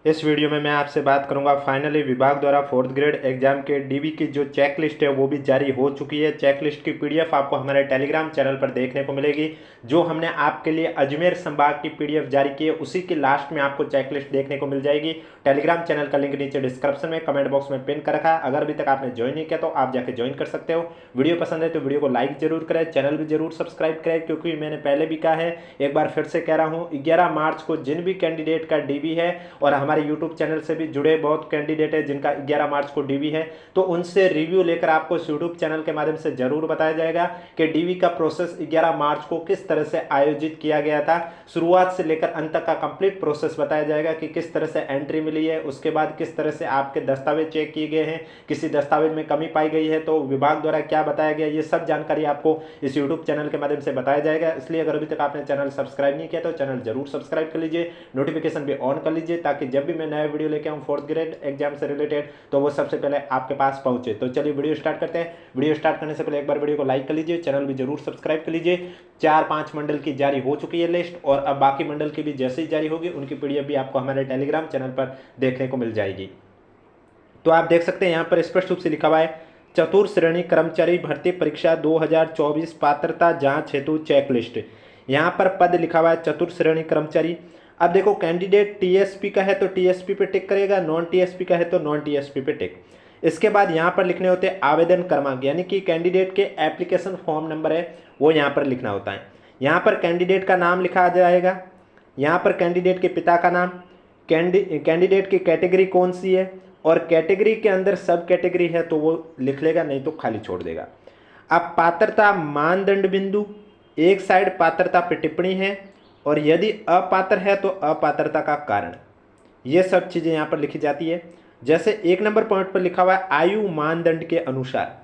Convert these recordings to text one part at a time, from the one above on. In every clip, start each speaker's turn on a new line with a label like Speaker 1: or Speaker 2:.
Speaker 1: इस वीडियो में मैं आपसे बात करूंगा फाइनली विभाग द्वारा फोर्थ ग्रेड एग्जाम के डीबी की जो चेक लिस्ट है वो भी जारी हो चुकी है। चेक लिस्ट की पीडीएफ आपको हमारे टेलीग्राम चैनल पर देखने को मिलेगी। जो हमने आपके लिए अजमेर संभाग की पीडीएफ जारी की है उसी के लास्ट में आपको चेक लिस्ट देखने को मिल जाएगी। टेलीग्राम चैनल का लिंक नीचे डिस्क्रिप्शन में कमेंट बॉक्स में पिन कर रखा है। अगर अभी तक आपने ज्वाइन नहीं किया तो आप जाके ज्वाइन कर सकते हो। वीडियो पसंद है तो वीडियो को लाइक जरूर करें, चैनल भी जरूर सब्सक्राइब करें, क्योंकि मैंने पहले भी कहा है, एक बार फिर से कह रहा हूँ, 11 मार्च को जिन भी कैंडिडेट का डीबी है और हमारे यूट्यूब चैनल से भी जुड़े बहुत कैंडिडेट है जिनका 11 मार्च को डीबी है, तो उनसे रिव्यू लेकर आपको यूट्यूब चैनल के माध्यम से जरूर बताया जाएगा कि डीबी का प्रोसेस 11 मार्च को किस तरह से आयोजित किया गया था। शुरुआत से लेकर अंत तक का कंप्लीट प्रोसेस बताया जाएगा कि किस तरह से एंट्री मिली है, उसके बाद किस तरह से आपके दस्तावेज चेक किए गए हैं, किसी दस्तावेज में कमी पाई गई है तो विभाग द्वारा क्या बताया गया, ये सब जानकारी आपको इस यूट्यूब चैनल के माध्यम से बताया जाएगा। इसलिए अगर अभी तक आपने चैनल सब्सक्राइब नहीं किया तो चैनल जरूर सब्सक्राइब कर लीजिए, नोटिफिकेशन भी ऑन कर लीजिए, ताकि जब भी मैं नया वीडियो लेके आऊँ फोर्थ ग्रेड एग्जाम से रिलेटेड तो वो सबसे पहले आपके पास पहुंचे। तो चलिए वीडियो स्टार्ट करते हैं। वीडियो स्टार्ट करने से पहले एक बार वीडियो को लाइक कर लीजिए, चैनल भी जरूर सब्सक्राइब कर लीजिए। 4-5 मंडल की जारी हो चुकी है लिस्ट, और अब बाकी मंडल की भी जैसे ही जारी होगी उनकी पीडीएफ भी आपको हमारे टेलीग्राम चैनल पर देखने को मिल जाएगी। तो आप देख सकते हैं यहाँ पर स्पष्ट रूप से लिखा हुआ है, चतुर्थ श्रेणी कर्मचारी भर्ती परीक्षा 2024 पात्रता जांच हेतु चेक लिस्ट। यहाँ पर पद लिखा हुआ है चतुर्थ श्रेणी कर्मचारी। अब देखो, कैंडिडेट टीएसपी का है तो टीएसपी पे टिक करेगा, नॉन टीएसपी का है तो नॉन टीएसपी पे टिक। इसके बाद यहाँ पर लिखने होते हैं आवेदन क्रमांक, यानी कि कैंडिडेट के एप्लीकेशन फॉर्म नंबर है वो यहाँ पर लिखना होता है। यहाँ पर कैंडिडेट का नाम लिखा जाएगा, यहाँ पर कैंडिडेट के पिता का नाम, कैंडिडेट की कैटेगरी कौन सी है, और कैटेगरी के अंदर सब कैटेगरी है तो वो लिख लेगा, नहीं तो खाली छोड़ देगा। अब पात्रता मानदंड बिंदु, एक साइड पात्रता पे टिप्पणी है, और यदि अपात्र है तो अपात्रता का कारण, ये सब चीज़ें यहाँ पर लिखी जाती है। जैसे 1 नंबर पॉइंट पर लिखा हुआ है आयु मानदंड के अनुसार।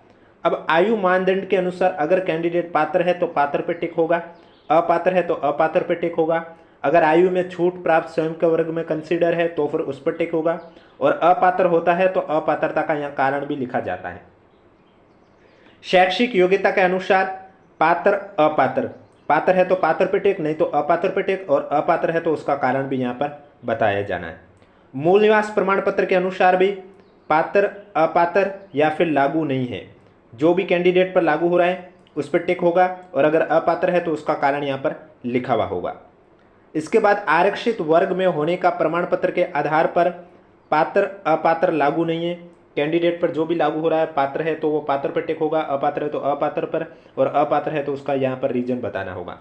Speaker 1: अब आयु मानदंड के अनुसार अगर कैंडिडेट पात्र है तो पात्र पे टिक होगा, अपात्र है तो अपात्र पे टिक होगा। अगर आयु में छूट प्राप्त स्वयं के वर्ग में कंसीडर है तो फिर उस पर टिक होगा, और अपात्र होता है तो अपात्रता का यहाँ कारण भी लिखा जाता है। शैक्षिक योग्यता के अनुसार पात्र अपात्र, पात्र है तो पात्र पे टिक, नहीं तो अपात्र पे टिक, और अपात्र है तो उसका कारण भी यहाँ पर बताया जाना है। मूल निवास प्रमाण पत्र के अनुसार भी पात्र अपात्र या फिर लागू नहीं है, जो भी कैंडिडेट पर लागू हो रहा है उस पर टिक होगा, और अगर अपात्र है तो उसका कारण यहाँ पर लिखा हुआ होगा। इसके बाद आरक्षित वर्ग में होने का प्रमाण पत्र के आधार पर पात्र अपात्र लागू नहीं है। कैंडिडेट पर जो भी लागू हो रहा है, पात्र है तो वो पात्र पर टिक होगा, अपात्र है तो अपात्र पर, और अपात्र है तो उसका यहाँ पर रीजन बताना होगा।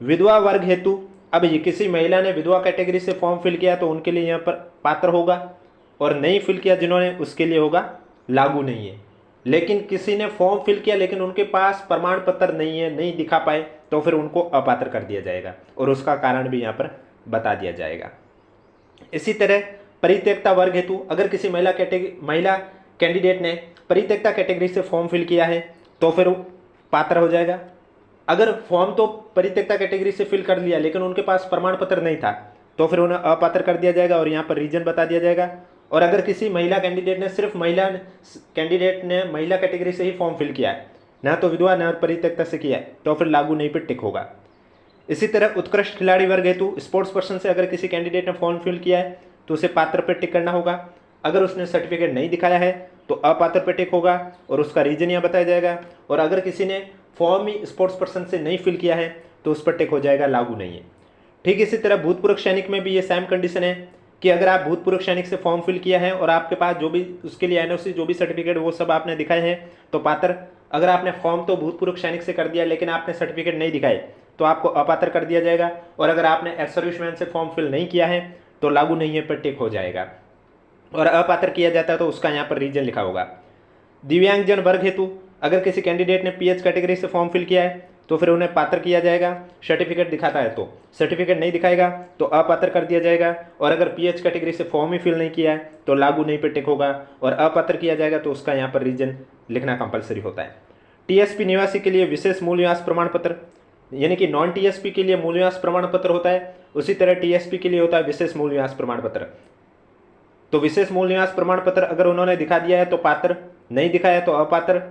Speaker 1: विधवा वर्ग हेतु, अब ये किसी महिला ने विधवा कैटेगरी से फॉर्म फिल किया तो उनके लिए यहाँ पर पात्र होगा, और नहीं फिल किया जिन्होंने उसके लिए होगा लागू नहीं है। लेकिन किसी ने फॉर्म फिल किया लेकिन उनके पास प्रमाण पत्र नहीं है, नहीं दिखा पाए, तो फिर उनको अपात्र कर दिया जाएगा, और उसका कारण भी यहाँ पर बता दिया जाएगा। इसी तरह परित्यक्ता वर्ग हेतु, अगर किसी महिला कैंडिडेट ने परित्यक्ता कैटेगरी से फॉर्म फिल किया है तो फिर वो पात्र हो जाएगा। अगर फॉर्म तो परित्यक्ता कैटेगरी से फिल कर लिया लेकिन उनके पास प्रमाण पत्र नहीं था तो फिर उन्हें अपात्र कर दिया जाएगा, और यहाँ पर रीजन बता दिया जाएगा। और अगर किसी महिला कैंडिडेट ने सिर्फ महिला कैटेगरी से ही फॉर्म फिल किया है, ना तो विधवा ना परित्यक्ता से किया है, तो फिर लागू नहीं पर टिक होगा। इसी तरह उत्कृष्ट खिलाड़ी वर्ग हेतु, स्पोर्ट्स पर्सन से अगर किसी कैंडिडेट ने फॉर्म फिल किया है तो उसे पात्र पर टिक करना होगा। अगर उसने सर्टिफिकेट नहीं दिखाया है तो अपात्र पर टिक होगा, और उसका रीजन यहाँ बताया जाएगा। और अगर किसी ने फॉर्म ही स्पोर्ट्स पर्सन से नहीं फिल किया है तो उस पर टिक हो जाएगा, लागू नहीं है। ठीक इसी तरह भूतपूर्व सैनिक में भी ये सेम कंडीशन है कि अगर आप भूतपूर्व सैनिक से फॉर्म फिल किया है और आपके पास जो भी उसके लिए एनओसी, जो भी सर्टिफिकेट वो सब आपने दिखाए हैं तो पात्र। अगर आपने फॉर्म तो भूतपूर्व सैनिक से कर दिया लेकिन आपने सर्टिफिकेट नहीं दिखाए तो आपको अपात्र कर दिया जाएगा, और अगर आपने एक्स सर्विसमैन से फॉर्म फिल नहीं किया है तो लागू नहीं है पर टिक हो जाएगा, और अपात्र किया जाता है तो उसका यहाँ पर रीजन लिखा होगा। दिव्यांगजन वर्ग हेतु, अगर किसी कैंडिडेट ने पीएच कैटेगरी से फॉर्म फिल किया है तो फिर उन्हें पात्र किया जाएगा, सर्टिफिकेट दिखाता है तो। सर्टिफिकेट नहीं दिखाएगा तो अपात्र कर दिया जाएगा, और अगर पीएच कैटेगरी से फॉर्म ही फिल नहीं किया है तो लागू नहीं पे टिक होगा, और अपात्र किया जाएगा तो उसका यहाँ पर रीजन लिखना कंपलसरी होता है। टीएसपी निवासी के लिए विशेष मूल निवास प्रमाण पत्र, यानी कि नॉन टीएसपी के लिए मूल निवास प्रमाण पत्र होता है, उसी तरह टीएसपी के लिए होता है विशेष मूल निवास प्रमाण पत्र। तो विशेष मूल निवास प्रमाण पत्र अगर उन्होंने दिखा दिया है तो पात्र, नहीं दिखाया तो अपात्र,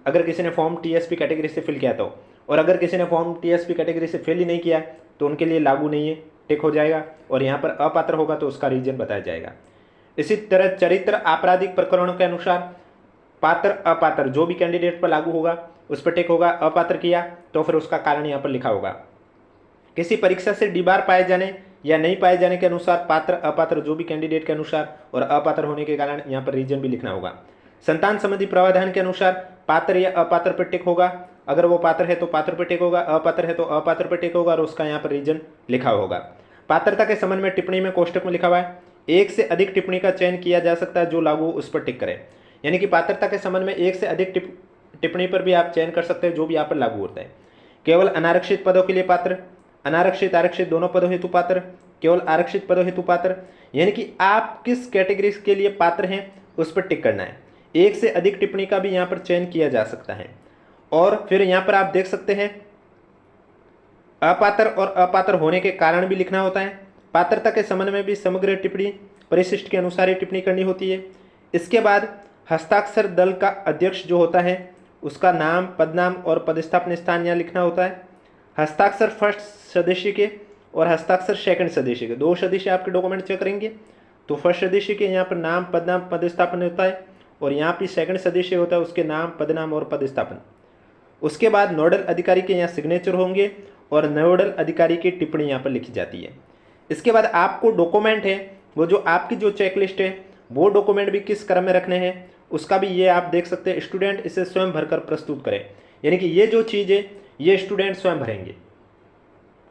Speaker 1: अगर किसी ने फॉर्म टीएसपी कैटेगरी से फिल किया तो। और अगर किसी ने फॉर्म टीएसपी कैटेगरी से फिल ही नहीं किया तो उनके लिए लागू नहीं है, टिक हो जाएगा, और यहाँ पर अपात्र होगा तो उसका रीजन बताया जाएगा। इसी तरह चरित्र आपराधिक प्रकरणों के अनुसार पात्र अपात्र जो भी कैंडिडेट पर लागू होगा उस पर टिक होगा, अपात्र किया तो फिर उसका कारण यहाँ पर लिखा होगा। किसी परीक्षा से डीबार पाए जाने या नहीं पाए जाने के अनुसार पात्र अपात्र जो भी कैंडिडेट के अनुसार, और अपात्र होने के कारण यहाँ पर रीजन भी लिखना होगा। संतान संबंधी प्रावधान के अनुसार पात्र या अपात्र पर टिक होगा, अगर वो पात्र है तो पात्र पर टिक होगा, अपात्र है तो अपात्र पर टिक होगा, और उसका यहाँ पर रीजन लिखा होगा। पात्रता के संबंध में टिप्पणी में कोष्टक में लिखा हुआ है एक से अधिक टिप्पणी का चयन किया जा सकता है, जो लागू उस पर टिक करे। यानी कि पात्रता के संबंध में एक से अधिक टिप्पणी पर भी आप चयन कर सकते हैं जो भी यहाँ पर लागू होता है। केवल अनारक्षित पदों के लिए पात्र, अनारक्षित आरक्षित दोनों पदों हेतु पात्र, केवल आरक्षित पदों हेतु पात्र, यानी कि आप किस कैटेगरी के लिए पात्र हैं उस पर टिक करना है। एक से अधिक टिप्पणी का भी यहाँ पर चयन किया जा सकता है। और फिर यहाँ पर आप देख सकते हैं अपात्र और अपात्र होने के कारण भी लिखना होता है। पात्रता के संबंध में भी समग्र टिप्पणी परिशिष्ट के अनुसार ही टिप्पणी करनी होती है। इसके बाद हस्ताक्षर दल का अध्यक्ष जो होता है उसका नाम, पदनाम और पदस्थापन स्थान यहाँ लिखना होता है। हस्ताक्षर फर्स्ट सदस्य के और हस्ताक्षर सेकंड सदस्य के, दो सदस्य आपके डॉक्यूमेंट चेक करेंगे तो फर्स्ट सदस्य के यहाँ पर नाम, पदनाम, पदस्थापन होता है, और यहाँ पे सेकंड सदस्य होता है उसके नाम, पदनाम और पदस्थापन। उसके बाद नोडल अधिकारी के यहाँ सिग्नेचर होंगे और नोडल अधिकारी की टिप्पणी यहाँ पर लिखी जाती है। इसके बाद आपको डॉक्यूमेंट है वो जो आपकी जो चेकलिस्ट है वो डॉक्यूमेंट भी किस क्रम में रखने हैं उसका भी ये आप देख सकते हैं। स्टूडेंट इसे स्वयं भरकर प्रस्तुत करें, यानी कि ये जो चीज़ है ये स्टूडेंट स्वयं भरेंगे,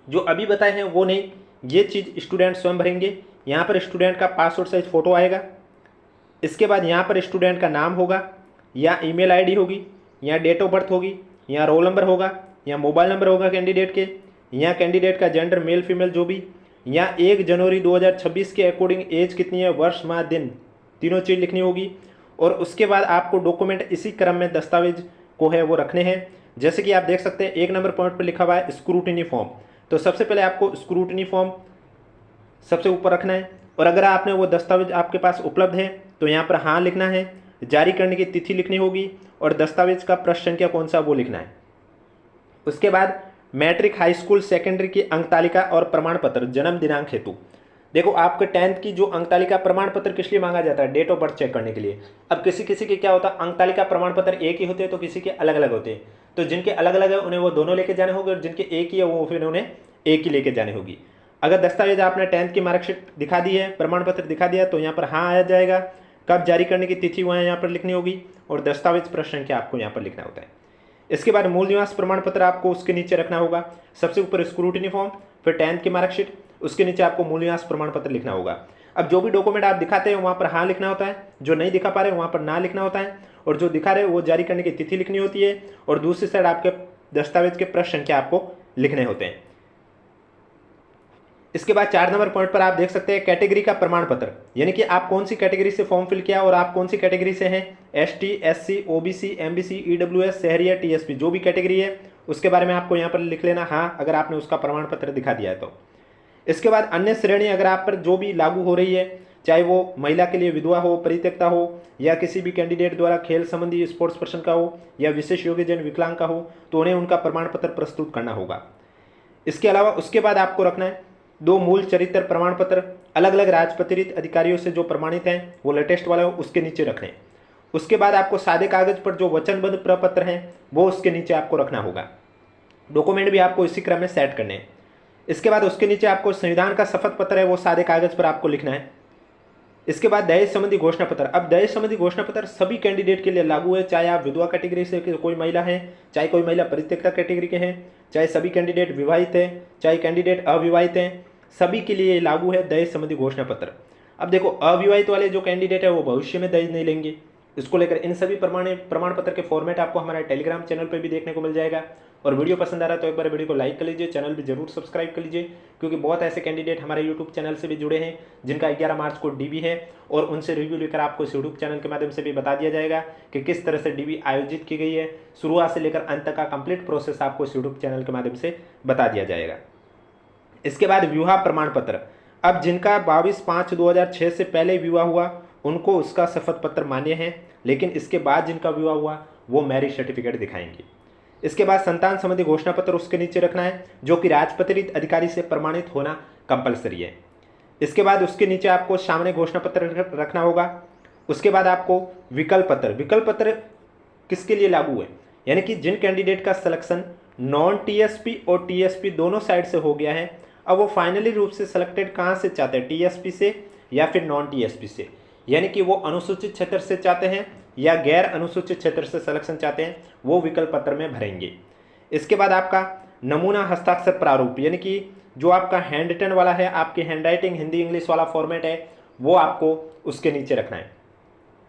Speaker 1: जो अभी बताए हैं वो नहीं, ये चीज़ स्टूडेंट स्वयं भरेंगे। यहाँ पर स्टूडेंट का पासपोर्ट साइज फ़ोटो आएगा। इसके बाद यहाँ पर स्टूडेंट का नाम होगा या ईमेल आईडी होगी या डेट ऑफ बर्थ होगी या रोल नंबर होगा या मोबाइल नंबर होगा कैंडिडेट के, या कैंडिडेट का जेंडर मेल फीमेल जो भी, या 1 जनवरी 2026 के अकॉर्डिंग एज कितनी है, वर्ष माह दिन, तीनों चीज़ लिखनी होगी। और उसके बाद आपको डॉक्यूमेंट इसी क्रम में दस्तावेज को है वो रखने हैं। जैसे कि आप देख सकते हैं 1 नंबर पॉइंट पर लिखा हुआ है स्क्रूटिनी फॉर्म, तो सबसे पहले आपको स्क्रूटिनी फॉर्म सबसे ऊपर रखना है, और अगर आपने वो दस्तावेज आपके पास उपलब्ध है तो यहाँ पर हाँ लिखना है, जारी करने की तिथि लिखनी होगी और दस्तावेज का पृष्ठ संख्या कौन सा वो लिखना है। उसके बाद मैट्रिक, हाई स्कूल, सेकेंडरी की अंक तालिका और प्रमाण पत्र जन्म दिनांक हेतु। देखो आपके 10th की जो अंक तालिका प्रमाण पत्र किस लिए मांगा जाता है, डेट ऑफ बर्थ चेक करने के लिए। अब किसी किसी के क्या होता है अंक तालिका प्रमाण पत्र एक ही होते हैं तो किसी के अलग अलग होते हैं, तो जिनके अलग अलग है उन्हें वो दोनों लेके जाने होंगे और जिनके एक ही है वो फिर उन्हें एक ही लेके जाने होगी। अगर दस्तावेज आपने 10th की मार्कशीट दिखा दी है, प्रमाण पत्र दिखा दिया तो यहाँ पर हाँ आ जाएगा, कब जारी करने की तिथि वहाँ यहाँ पर लिखनी होगी और दस्तावेज पृष्ठ संख्या आपको यहाँ पर लिखना होता है। इसके बाद मूल निवास प्रमाण पत्र आपको उसके नीचे रखना होगा, सबसे ऊपर स्क्रूटिनी फॉर्म, फिर 10th की मार्कशीट, उसके नीचे आपको मूल निवास प्रमाण पत्र लिखना होगा। अब जो भी डॉक्यूमेंट आप दिखाते हैं वहाँ पर हाँ लिखना होता है, जो नहीं दिखा पा रहे वहाँ पर ना लिखना होता है, और जो दिखा रहे वो जारी करने की तिथि लिखनी होती है, और दूसरी साइड आपके दस्तावेज के पृष्ठ संख्या आपको लिखने होते हैं। इसके बाद 4 नंबर पॉइंट पर आप देख सकते हैं कैटेगरी का प्रमाण पत्र, यानी कि आप कौन सी कैटेगरी से फॉर्म फिल किया और आप कौन सी कैटेगरी से हैं, ST, SC, OBC, MBC, EWS, शहरी या TSP, जो भी कैटेगरी है उसके बारे में आपको यहाँ पर लिख लेना हाँ, अगर आपने उसका प्रमाण पत्र दिखा दिया है तो। इसके बाद अन्य श्रेणी अगर आप पर जो भी लागू हो रही है, चाहे वो महिला के लिए विधवा हो, परित्यक्ता हो, या किसी भी कैंडिडेट द्वारा खेल संबंधी स्पोर्ट्स पर्सन का हो, या विशेष योग्यजन विकलांग का हो, तो उन्हें उनका प्रमाण पत्र प्रस्तुत करना होगा। इसके अलावा उसके बाद आपको रखना है 2 मूल चरित्र प्रमाण पत्र, अलग अलग राजपत्रित अधिकारियों से जो प्रमाणित हैं वो लेटेस्ट वाला हो उसके नीचे रखने। उसके बाद आपको सादे कागज पर जो वचनबद्ध प्रपत्र हैं वो उसके नीचे आपको रखना होगा। डॉक्यूमेंट भी आपको इसी क्रम में सेट करने हैं। इसके बाद उसके नीचे आपको संविधान का शपथ पत्र है वो सादे कागज पर आपको लिखना है। इसके बाद दहेज संबंधी घोषणा पत्र। अब दहेज संबंधी घोषणा पत्र सभी कैंडिडेट के लिए लागू है, चाहे आप विधवा कैटेगरी से कोई महिला है, चाहे कोई महिला परित्यक्ता कैटेगरी के हैं, चाहे सभी कैंडिडेट विवाहित हैं, चाहे कैंडिडेट अविवाहित हैं, सभी के लिए लागू है दहेज संबंधी घोषणा पत्र। अब देखो अविवाहित वाले जो कैंडिडेट है वो भविष्य में दहेज नहीं लेंगे, इसको लेकर इन सभी प्रमाण पत्र के फॉर्मेट आपको हमारे टेलीग्राम चैनल पर भी देखने को मिल जाएगा। और वीडियो पसंद आ रहा है तो एक बार वीडियो को लाइक कर लीजिए, चैनल भी जरूर सब्सक्राइब कर लीजिए, क्योंकि बहुत ऐसे कैंडिडेट हमारे यूट्यूब चैनल से भी जुड़े हैं जिनका 11 मार्च को डीबी है, और उनसे रिव्यू लेकर आपको इस यूट्यूब चैनल के माध्यम से भी बता दिया जाएगा कि किस तरह से डीबी आयोजित की गई है। शुरुआत से लेकर अंत तक का कंप्लीट प्रोसेस आपको इस यूट्यूब चैनल के माध्यम से बता दिया जाएगा। इसके बाद विवाह प्रमाण पत्र। अब जिनका 22/5/2006 से पहले विवाह हुआ उनको उसका शपथ पत्र मान्य है, लेकिन इसके बाद जिनका विवाह हुआ वो मैरिज सर्टिफिकेट दिखाएंगे। इसके बाद संतान संबंधी घोषणा पत्र उसके नीचे रखना है, जो कि राजपत्रित अधिकारी से प्रमाणित होना कंपलसरी है। इसके बाद उसके नीचे आपको सामने घोषणा पत्र रखना होगा। उसके बाद आपको विकल्प पत्र किसके लिए लागू है, यानी कि जिन कैंडिडेट का सिलेक्शन नॉन टीएसपी और टीएसपी दोनों साइड से हो गया है, अब वो फाइनली रूप से सिलेक्टेड कहाँ से चाहते हैं, टीएसपी से या फिर नॉन टीएसपी से, यानी कि वो अनुसूचित क्षेत्र से चाहते हैं या गैर अनुसूचित क्षेत्र से सिलेक्शन चाहते हैं, वो विकल्प पत्र में भरेंगे। इसके बाद आपका नमूना हस्ताक्षर प्रारूप, यानी कि जो आपका हैंड रिटन वाला है, आपकी हैंड राइटिंग हिंदी इंग्लिश वाला फॉर्मेट है, वो आपको उसके नीचे रखना है।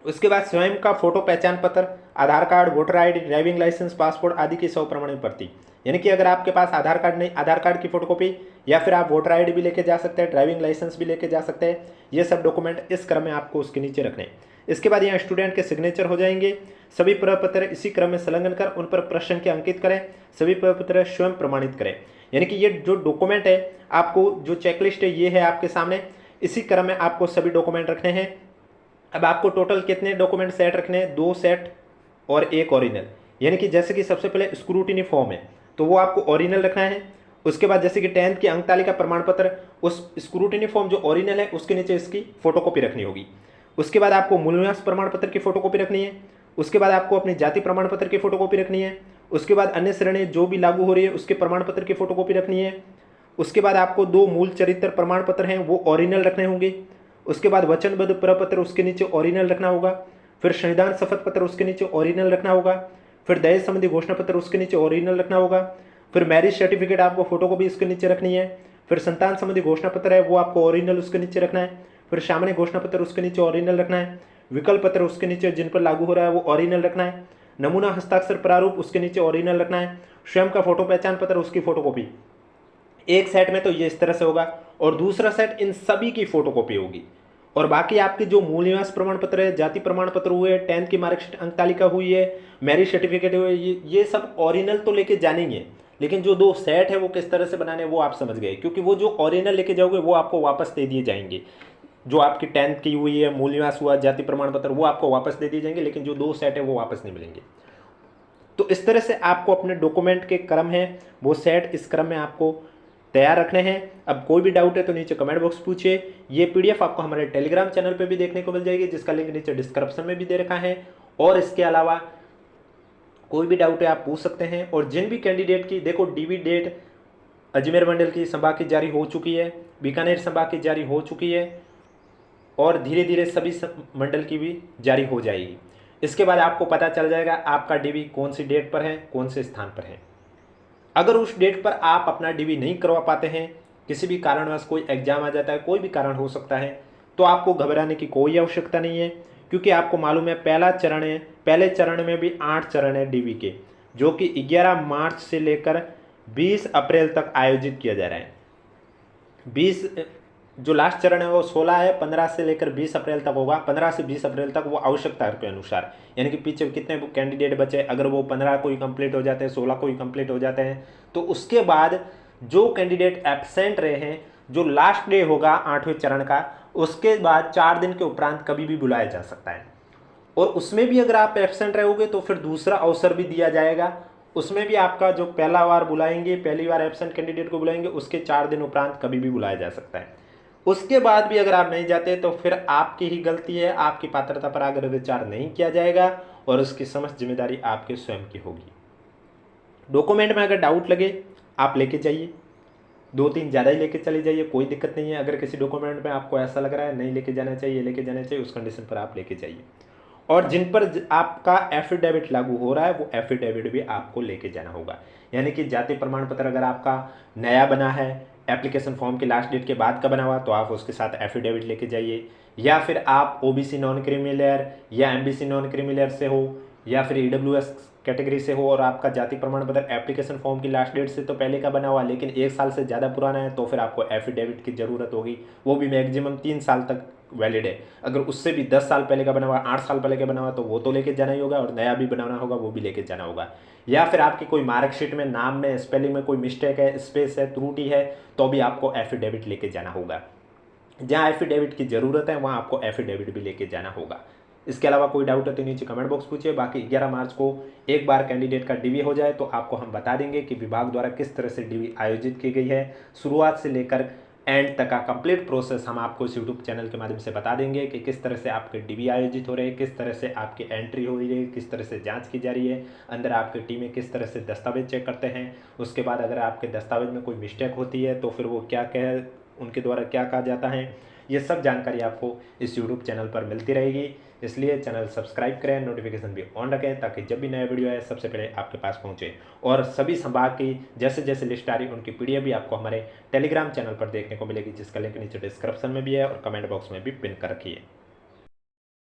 Speaker 1: उसके बाद स्वयं का फोटो पहचान पत्र, Aadhaar card, voter ID, driving licence, passport आदि की 100 प्रमाणित प्रति, यानी कि अगर आपके पास आधार कार्ड नहीं, आधार कार्ड की फोटोकॉपी या फिर आप वोटर आईडी भी लेके जा सकते हैं, ड्राइविंग लाइसेंस भी लेके जा सकते हैं। ये सब डॉक्यूमेंट इस क्रम में आपको उसके नीचे रखने हैं। इसके बाद यहाँ स्टूडेंट के सिग्नेचर हो जाएंगे। सभी प्रपत्र इसी क्रम में संलग्न कर उन पर प्रश्न के अंकित करें। सभी प्रपत्र स्वयं प्रमाणित करें, यानी कि ये जो डॉक्यूमेंट है, आपको जो चेकलिस्ट है ये है आपके सामने, इसी क्रम में आपको सभी डॉक्यूमेंट रखने हैं। अब आपको टोटल कितने डॉक्यूमेंट सेट रखने हैं, 2 सेट और 1 ओरिजिनल, यानी कि जैसे कि सबसे पहले स्क्रूटिनी फॉर्म है तो वो आपको ओरिजिनल रखना है। उसके बाद जैसे कि 10th की अंक तालिका प्रमाण पत्र, उस स्क्रूटिनी फॉर्म जो ओरिजिनल है उसके नीचे इसकी फोटोकॉपी रखनी होगी। उसके बाद आपको मूल निवास प्रमाण पत्र की फोटोकॉपी रखनी है। उसके बाद आपको अपनी जाति प्रमाण पत्र की फोटोकॉपी रखनी है। उसके बाद अन्य श्रेणी जो भी लागू हो रही है उसके प्रमाण पत्र की फोटोकॉपी रखनी है। उसके बाद आपको 2 मूल चरित्र प्रमाण पत्र हैं वो ओरिजिनल रखने होंगे। उसके बाद वचनबद्ध प्रपत्र उसके नीचे ओरिजिनल रखना होगा। फिर संविधान शपथ पत्र उसके नीचे ओरिजिनल रखना होगा। फिर दहेज संबंधी घोषणा पत्र उसके नीचे ओरिजिनल रखना होगा। फिर मैरिज सर्टिफिकेट आपको फोटोकॉपी इसके नीचे रखनी है। फिर संतान संबंधी घोषणा पत्र है वो आपको ओरिजिनल उसके नीचे रखना है। फिर सामान्य घोषणा पत्र उसके नीचे ओरिजिनल रखना है। विकल्प पत्र उसके नीचे जिन पर लागू हो रहा है वो ओरिजिनल रखना है। नमूना हस्ताक्षर प्रारूप उसके नीचे ओरिजिनल रखना है। स्वयं का फोटो पहचान पत्र उसकी फोटोकॉपी। एक सेट में तो ये इस तरह से होगा और दूसरा सेट इन सभी की फोटोकॉपी होगी। और बाकी आपके जो मूल निवास प्रमाण पत्र है, जाति प्रमाण पत्र हुए, 10th की मार्कशीट अंक तालिका हुई है, मैरिज सर्टिफिकेट हुए, ये सब ओरिजिनल तो लेके जाने ही है। लेकिन जो 2 सेट है वो किस तरह से बनाने वो आप समझ गए, क्योंकि वो जो ओरिजिनल लेके जाओगे वो आपको वापस दे दिए जाएंगे। जो आपकी 10th की हुई है, मूल निवास हुआ, जाति प्रमाण पत्र, वो आपको वापस दे दिए जाएंगे, लेकिन जो 2 सेट है वो वापस नहीं मिलेंगे। तो इस तरह से आपको अपने डॉक्यूमेंट के क्रम है वो सेट इस क्रम में आपको तैयार रखने हैं। अब कोई भी डाउट है तो नीचे कमेंट बॉक्स पूछिए। ये पीडीएफ आपको हमारे टेलीग्राम चैनल पे भी देखने को मिल जाएगी, जिसका लिंक नीचे डिस्क्रिप्शन में भी दे रखा है। और इसके अलावा कोई भी डाउट है आप पूछ सकते हैं। और जिन भी कैंडिडेट की, देखो डीवी डेट अजमेर मंडल की संभाग की जारी हो चुकी है, बीकानेर संभाग की जारी हो चुकी है और धीरे धीरे सभी मंडल की भी जारी हो जाएगी। इसके बाद आपको पता चल जाएगा आपका डीवी कौन सी डेट पर है, कौन से स्थान पर है। अगर उस डेट पर आप अपना डीवी नहीं करवा पाते हैं, किसी भी कारणवश कोई एग्जाम आ जाता है, कोई भी कारण हो सकता है, तो आपको घबराने की कोई आवश्यकता नहीं है, क्योंकि आपको मालूम है पहला चरण है, पहले चरण में भी 8 चरण है डीवी के, जो कि 11 मार्च से लेकर 20 अप्रैल तक आयोजित किया जा रहा है। 20 जो लास्ट चरण है वो 16 है, 15 से लेकर 20 अप्रैल तक होगा। 15 से 20 अप्रैल तक वो आवश्यकता के अनुसार, यानी कि पीछे कितने कैंडिडेट बचे, अगर वो 15 को ही कंप्लीट हो जाते हैं, 16 को ही कंप्लीट हो जाते हैं, तो उसके बाद जो कैंडिडेट एब्सेंट रहे हैं, जो लास्ट डे होगा 8वें चरण का, उसके बाद 4 दिन के उपरांत कभी भी बुलाया जा सकता है। और उसमें भी अगर आप एब्सेंट रहोगे तो फिर दूसरा अवसर भी दिया जाएगा। उसमें भी आपका जो पहला बार बुलाएंगे, पहली बार एब्सेंट कैंडिडेट को बुलाएंगे, उसके 4 दिन उपरांत कभी भी बुलाया जा सकता है। उसके बाद भी अगर आप नहीं जाते तो फिर आपकी ही गलती है, आपकी पात्रता पर अगर विचार नहीं किया जाएगा और उसकी समस्त जिम्मेदारी आपके स्वयं की होगी। डॉक्यूमेंट में अगर डाउट लगे आप लेके जाइए, 2-3 ज़्यादा ही लेके चले जाइए, कोई दिक्कत नहीं है। अगर किसी डॉक्यूमेंट में आपको ऐसा लग रहा है नहीं लेके जाना चाहिए, लेके जाना चाहिए, उस कंडीशन पर आप लेके जाइए। और जिन पर आपका एफिडेविट लागू हो रहा है वो एफिडेविट भी आपको लेके जाना होगा, यानी कि जाति प्रमाण पत्र अगर आपका नया बना है, एप्लीकेशन फॉर्म की लास्ट डेट के बाद का बना हुआ, तो आप उसके साथ एफिडेविट लेके जाइए। या फिर आप ओबीसी नॉन क्रीमिलेयर या एमबीसी नॉन क्रीमिलेयर से हो या फिर ईडब्ल्यूएस कैटेगरी से हो और आपका जाति प्रमाण पत्र एप्लीकेशन फॉर्म की लास्ट डेट से तो पहले का बना हुआ लेकिन 1 साल से ज़्यादा पुराना है, तो फिर आपको एफिडेविट की ज़रूरत होगी। वो भी मैक्सिमम 3 साल तक वैलिड है। अगर उससे भी 10 साल पहले का बना हुआ, 8 साल पहले का बना हुआ, तो वो तो लेके जाना ही होगा, और नया भी बनाना होगा वो भी लेके जाना होगा। या फिर आपकी कोई मार्कशीट में नाम में स्पेलिंग में कोई मिस्टेक है, स्पेस है, त्रुटि है, तो भी आपको एफिडेविट लेके जाना होगा। जहाँ एफिडेविट की ज़रूरत है वहाँ आपको एफिडेविट भी लेके जाना होगा। इसके अलावा कोई डाउट है तो नीचे कमेंट बॉक्स पूछिए। बाकी 11 मार्च को एक बार कैंडिडेट का डीवी हो जाए तो आपको हम बता देंगे कि विभाग द्वारा किस तरह से डीवी आयोजित की गई है, शुरुआत से लेकर एंड तक का कंप्लीट प्रोसेस हम आपको इस यूट्यूब चैनल के माध्यम से बता देंगे कि किस तरह से आपके डीबी आयोजित हो रहे हैं, किस तरह से आपकी एंट्री हो रही है, किस तरह से जांच की जा रही है, अंदर आपकी टीमें किस तरह से दस्तावेज चेक करते हैं, उसके बाद अगर आपके दस्तावेज में कोई मिस्टेक होती है तो फिर वो क्या क्या उनके द्वारा क्या कहा जाता है, ये सब जानकारी आपको इस यूट्यूब चैनल पर मिलती रहेगी। इसलिए चैनल सब्सक्राइब करें, नोटिफिकेशन भी ऑन रखें ताकि जब भी नया वीडियो आए सबसे पहले आपके पास पहुंचे। और सभी संभाग की जैसे जैसे लिस्ट आ रही है उनकी पीडीएफ भी आपको हमारे टेलीग्राम चैनल पर देखने को मिलेगी, जिसका लिंक नीचे डिस्क्रिप्शन में भी है और कमेंट बॉक्स में भी पिन कर रखी है।